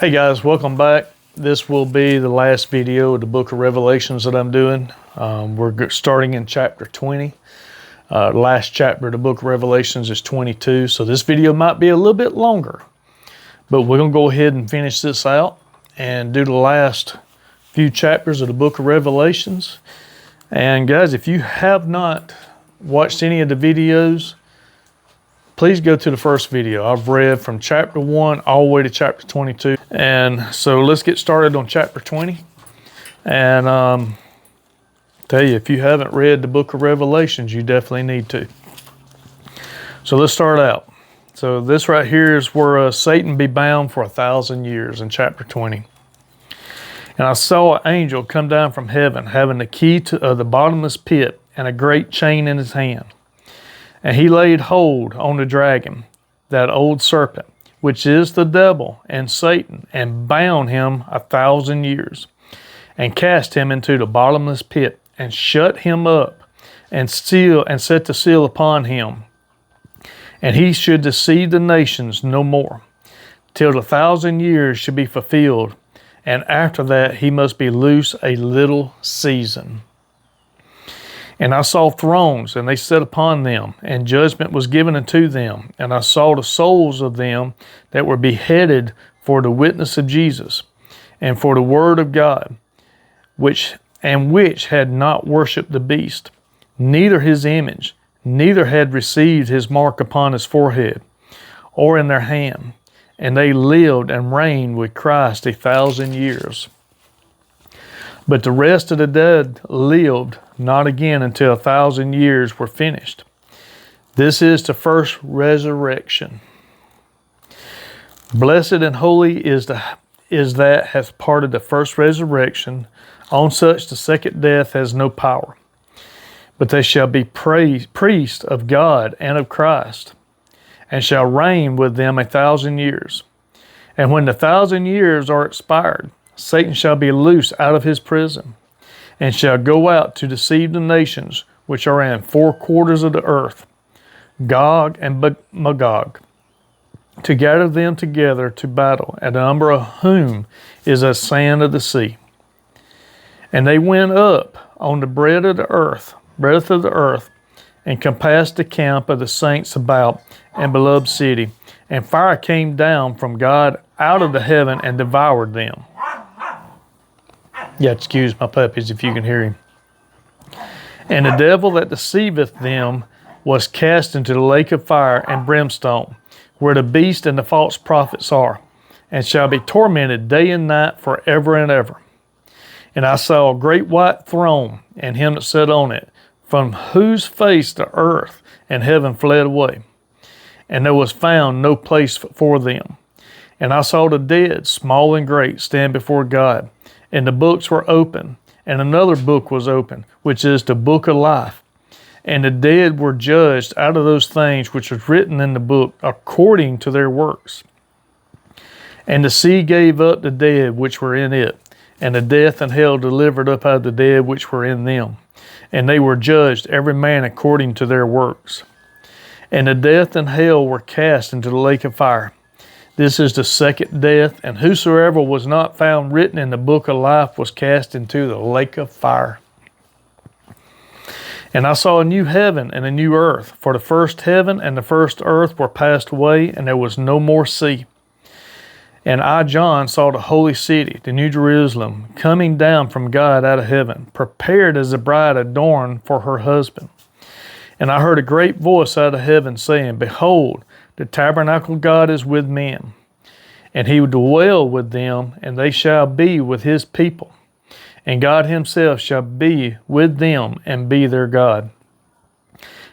Hey guys, welcome back. This will be the last video of the book of Revelations that I'm doing. We're starting in chapter 20. Last chapter of the book of Revelations is 22, so this video might be a little bit longer. But we're going to go ahead and finish this out and do the last few chapters of the book of Revelations. And guys, if you have not watched any of the videos, please go to the first video. I've read from chapter 1 all the way to chapter 22. And so let's get started on chapter 20. And tell you, if you haven't read the book of Revelations, you definitely need to. So let's start out. So this right here is where Satan be bound for 1,000 years in chapter 20. And I saw an angel come down from heaven, having the key to the bottomless pit and a great chain in his hand. And he laid hold on the dragon, that old serpent, which is the devil and Satan, and bound him 1,000 years, and cast him into the bottomless pit, and shut him up, and set the seal upon him. And he should deceive the nations no more, till the 1,000 years should be fulfilled, and after that he must be loose a little season. And I saw thrones, and they sat upon them, and judgment was given unto them. And I saw the souls of them that were beheaded for the witness of Jesus, and for the word of God, which had not worshipped the beast, neither his image, neither had received his mark upon his forehead, or in their hand. And they lived and reigned with Christ 1,000 years. But the rest of the dead lived not again until 1,000 years were finished. This is the first resurrection. Blessed and holy is that hath parted the first resurrection. On such the second death has no power. But they shall be priests of God and of Christ, and shall reign with them 1,000 years. And when the 1,000 years are expired, Satan shall be loosed out of his prison, and shall go out to deceive the nations which are in 4 quarters of the earth, Gog and Magog, to gather them together to battle, and the number of whom is as sand of the sea. And they went up on the breadth of the earth, and compassed the camp of the saints about and beloved city. And fire came down from God out of the heaven and devoured them. Yeah, excuse my puppies if you can hear him. And the devil that deceiveth them was cast into the lake of fire and brimstone, where the beast and the false prophets are, and shall be tormented day and night forever and ever. And I saw a great white throne, and him that sat on it, from whose face the earth and heaven fled away, and there was found no place for them. And I saw the dead, small and great, stand before God. And the books were open, and another book was open, which is the book of life. And the dead were judged out of those things which was written in the book according to their works. And the sea gave up the dead which were in it, and the death and hell delivered up out of the dead which were in them. And they were judged every man according to their works. And the death and hell were cast into the lake of fire. This is the second death, and whosoever was not found written in the book of life was cast into the lake of fire. And I saw a new heaven and a new earth, for the first heaven and the first earth were passed away, and there was no more sea. And I, John, saw the holy city, the new Jerusalem, coming down from God out of heaven, prepared as a bride adorned for her husband. And I heard a great voice out of heaven saying, Behold, the tabernacle of God is with men, and he will dwell with them, and they shall be with his people. And God himself shall be with them and be their God.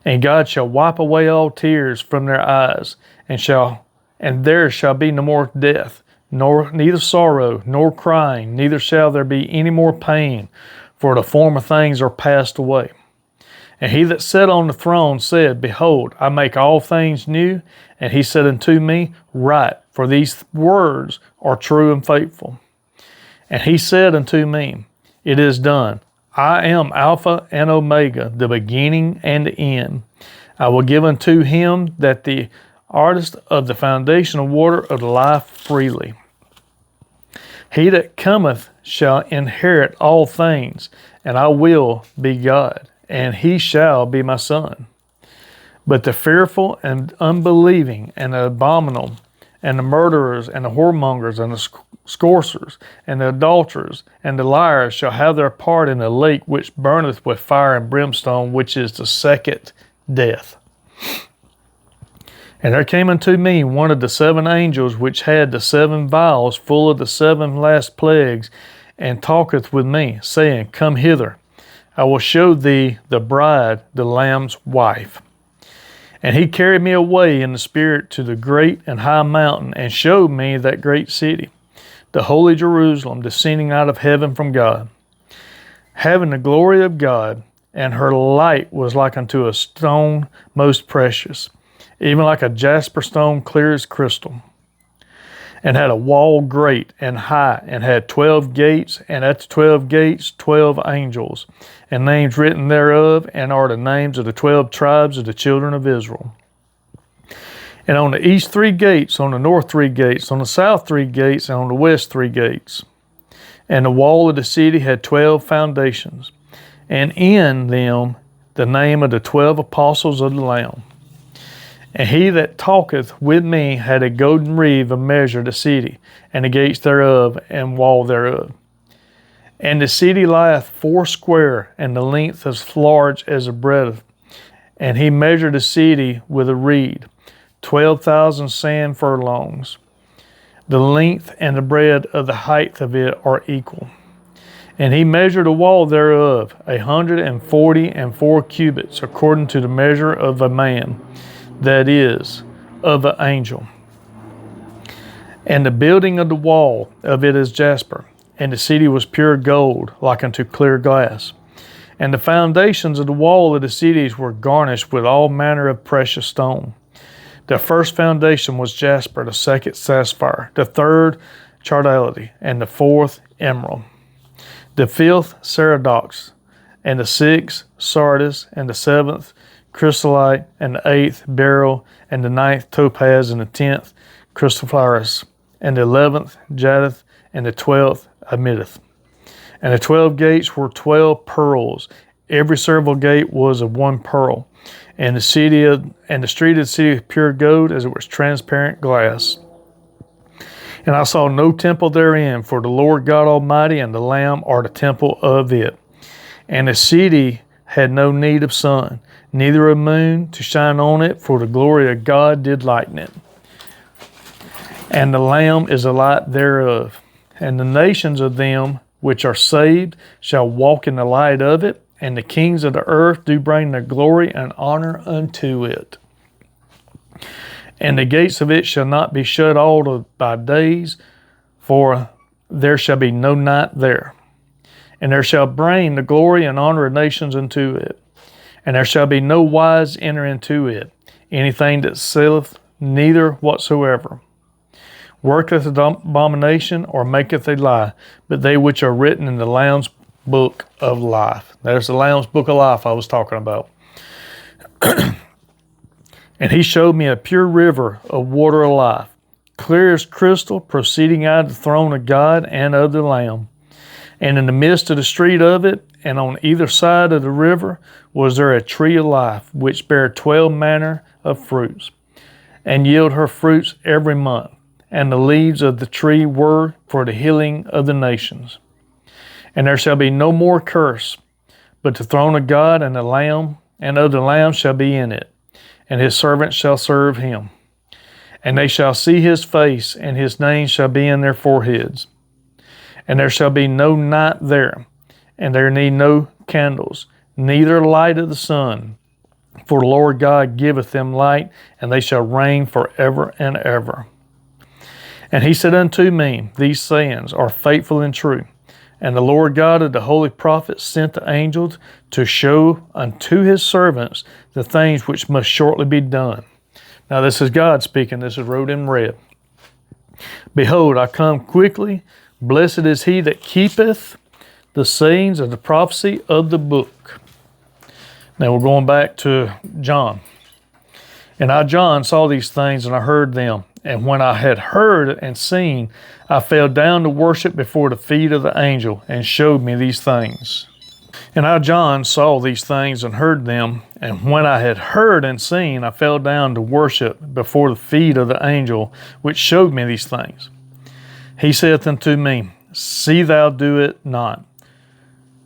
And God shall wipe away all tears from their eyes, and there shall be no more death, neither sorrow, nor crying, neither shall there be any more pain, for the former things are passed away. And he that sat on the throne said, Behold, I make all things new. And he said unto me, Write, for these words are true and faithful. And he said unto me, It is done. I am Alpha and Omega, the beginning and the end. I will give unto him that the artist of the foundation of water of life freely. He that cometh shall inherit all things, and I will be God, and he shall be my son. But the fearful and unbelieving and the abominable and the murderers and the whoremongers and the scourgers and the adulterers and the liars shall have their part in the lake which burneth with fire and brimstone, which is the second death. And there came unto me one of the seven angels which had the seven vials full of the seven last plagues, and talketh with me, saying, Come hither, I will show thee the bride, the Lamb's wife. And he carried me away in the spirit to the great and high mountain, and showed me that great city, the holy Jerusalem, descending out of heaven from God, having the glory of God, and her light was like unto a stone most precious, even like a jasper stone clear as crystal, and had a wall great and high, and had 12 gates, and at the 12 gates 12 angels, and names written thereof, and are the names of the 12 tribes of the children of Israel. And on the east 3 gates, on the north 3 gates, on the south 3 gates, and on the west 3 gates. And the wall of the city had 12 foundations, and in them the name of the 12 apostles of the Lamb. And he that talketh with me had a golden reed of measure the city, and the gates thereof, and wall thereof. And the city lieth foursquare, and the length as large as the breadth. And he measured the city with a reed, 12,000 sand furlongs. The length and the breadth of the height of it are equal. And he measured the wall thereof 144 cubits, according to the measure of a man, that is, of an angel. And the building of the wall of it is jasper, and the city was pure gold, like unto clear glass. And the foundations of the wall of the cities were garnished with all manner of precious stone. The first foundation was jasper, the second sapphire, the third chardality, and the fourth emerald, the fifth saradox, and the sixth sardis, and the seventh chrysolite, and the eighth beryl, and the ninth topaz, and the 10th chrysoprasus, and the 11th jadeite, and the 12th amethyst. And the 12 gates were 12 pearls. Every several gate was of one pearl. And the street of the city of pure gold, as it was transparent glass. And I saw no temple therein, for the Lord God Almighty and the Lamb are the temple of it. And the city had no need of sun, neither a moon to shine on it, for the glory of God did lighten it. And the Lamb is the light thereof. And the nations of them which are saved shall walk in the light of it, and the kings of the earth do bring their glory and honor unto it. And the gates of it shall not be shut all by days, for there shall be no night there. And there shall bring the glory and honor of nations unto it. And there shall be no wise enter into it, anything that selleth neither whatsoever, worketh abomination, or maketh a lie, but they which are written in the Lamb's book of life. There's the Lamb's book of life I was talking about. And he showed me a pure river of water of life, clear as crystal, proceeding out of the throne of God and of the Lamb. And in the midst of the street of it, and on either side of the river, was there a tree of life, which bare 12 manner of fruits, and yield her fruits every month. And the leaves of the tree were for the healing of the nations. And there shall be no more curse, but the throne of God and the Lamb and of the Lamb shall be in it, and his servants shall serve him. And they shall see his face, and his name shall be in their foreheads. And there shall be no night there, and there need no candles, neither light of the sun. For the Lord God giveth them light, and they shall reign forever and ever. And he said unto me, These sayings are faithful and true. And the Lord God of the holy prophets sent the angels to show unto his servants the things which must shortly be done. Now this is God speaking. This is wrote in red. Behold, I come quickly. Blessed is he that keepeth the sayings of the prophecy of the book. Now we're going back to John. And I, John, saw these things, and I heard them. And when I had heard and seen, I fell down to worship before the feet of the angel, and showed me these things. And I, John, saw these things and heard them. And when I had heard and seen, I fell down to worship before the feet of the angel, which showed me these things. He saith unto me, See thou do it not,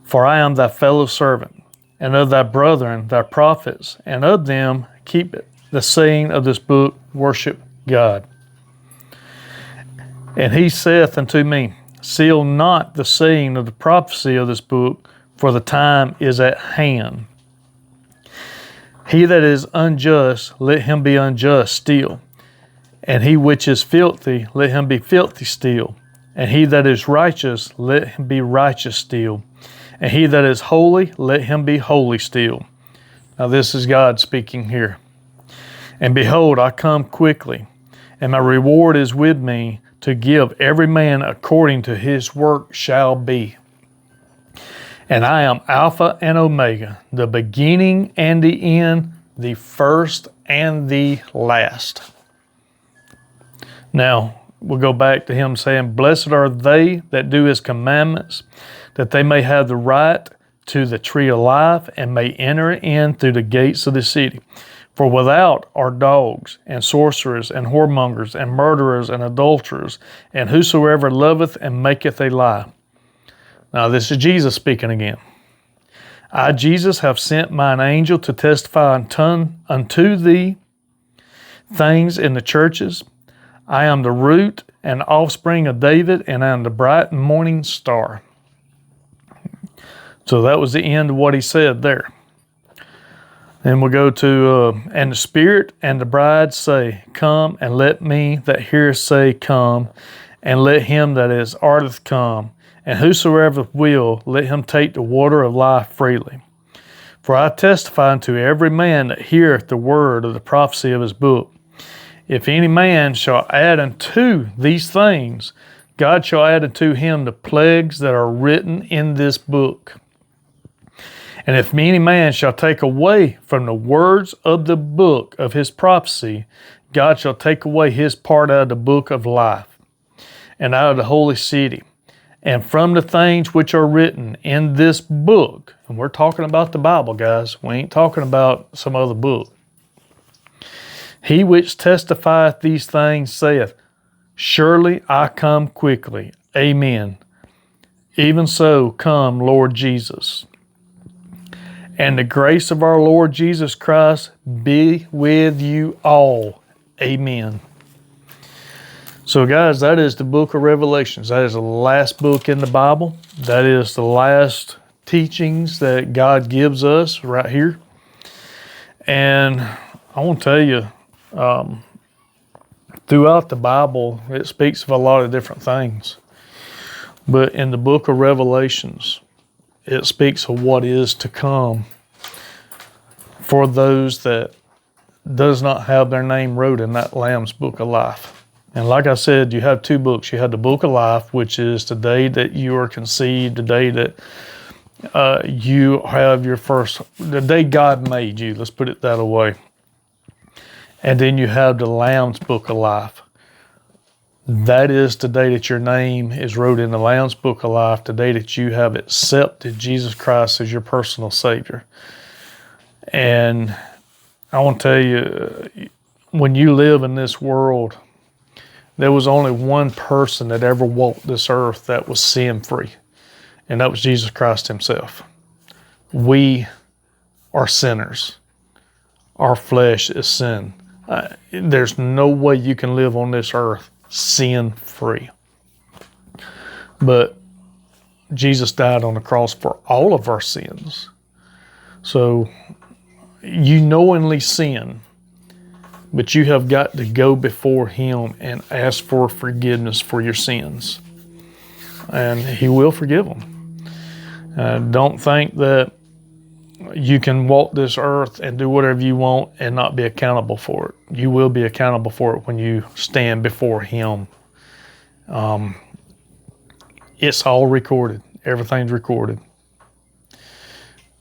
for I am thy fellow servant, and of thy brethren, thy prophets, and of them keep the saying of this book, worship God. And he saith unto me, Seal not the saying of the prophecy of this book, for the time is at hand. He that is unjust, let him be unjust still. And he which is filthy, let him be filthy still. And he that is righteous, let him be righteous still. And he that is holy, let him be holy still. Now this is God speaking here. And behold, I come quickly, and my reward is with me, to give every man according to his work shall be. And I am Alpha and Omega, the beginning and the end, the first and the last. Now, we'll go back to him saying, Blessed are they that do his commandments, that they may have the right to the tree of life, and may enter in through the gates of the city. For without are dogs, and sorcerers, and whoremongers, and murderers, and adulterers, and whosoever loveth and maketh a lie. Now this is Jesus speaking again. I, Jesus, have sent mine angel to testify unto thee things in the churches. I am the root and offspring of David, and I am the bright morning star. So that was the end of what he said there. Then we'll go to, and the Spirit and the bride say, Come, and let me that heareth say, Come, and let him that is ardeth come. And whosoever will, let him take the water of life freely. For I testify unto every man that heareth the word of the prophecy of his book. If any man shall add unto these things, God shall add unto him the plagues that are written in this book. And if any man shall take away from the words of the book of his prophecy, God shall take away his part out of the book of life, and out of the holy city, and from the things which are written in this book. And we're talking about the Bible, guys. We ain't talking about some other book. He which testifieth these things saith, Surely I come quickly. Amen. Even so come, Lord Jesus. And the grace of our Lord Jesus Christ be with you all. Amen. So guys, that is the book of Revelations. That is the last book in the Bible. That is the last teachings that God gives us right here. And I want to tell you, throughout the Bible, it speaks of a lot of different things. But in the book of Revelations, it speaks of what is to come for those that does not have their name wrote in that Lamb's Book of Life. And like I said, you have two books. You have the Book of Life, which is the day that you are conceived, the day that you have the day God made you. Let's put it that way. And then you have the Lamb's Book of Life. That is the day that your name is wrote in the Lamb's Book of Life, the day that you have accepted Jesus Christ as your personal Savior. And I want to tell you, when you live in this world, there was only one person that ever walked this earth that was sin-free, and that was Jesus Christ himself. We are sinners. Our flesh is sin. There's no way you can live on this earth sin-free. But Jesus died on the cross for all of our sins. So you knowingly sin, but you have got to go before him and ask for forgiveness for your sins. And he will forgive them. Don't think that you can walk this earth and do whatever you want and not be accountable for it. You will be accountable for it when you stand before him. It's all recorded. Everything's recorded.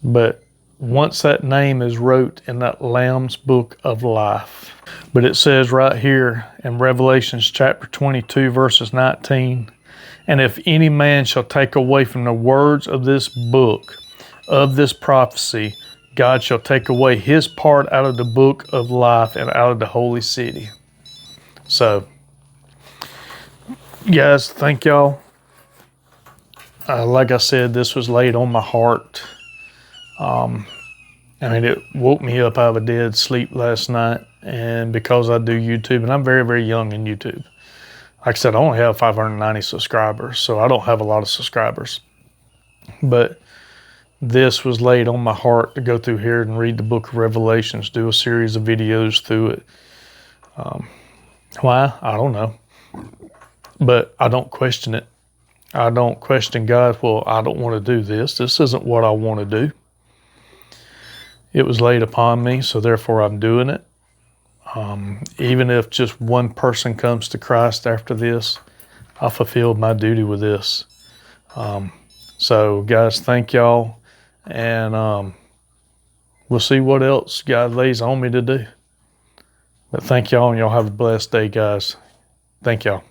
But once that name is wrote in that Lamb's Book of Life, But it says right here in Revelations chapter 22, verses 19, and if any man shall take away from the words of this book, of this prophecy, God shall take away his part out of the book of life and out of the holy city. So, guys, thank y'all. Like I said, this was laid on my heart. It woke me up out of a dead sleep last night. And because I do YouTube, and I'm very, very young in YouTube. Like I said, I only have 590 subscribers, so I don't have a lot of subscribers. But this was laid on my heart to go through here and read the book of Revelations, do a series of videos through it. Why? I don't know. But I don't question it. I don't question God. Well, I don't want to do this. This isn't what I want to do. It was laid upon me, so therefore I'm doing it. Even if just one person comes to Christ after this, I fulfilled my duty with this. So guys, thank y'all. And we'll see what else God lays on me to do. But thank y'all, and y'all have a blessed day, guys. Thank y'all.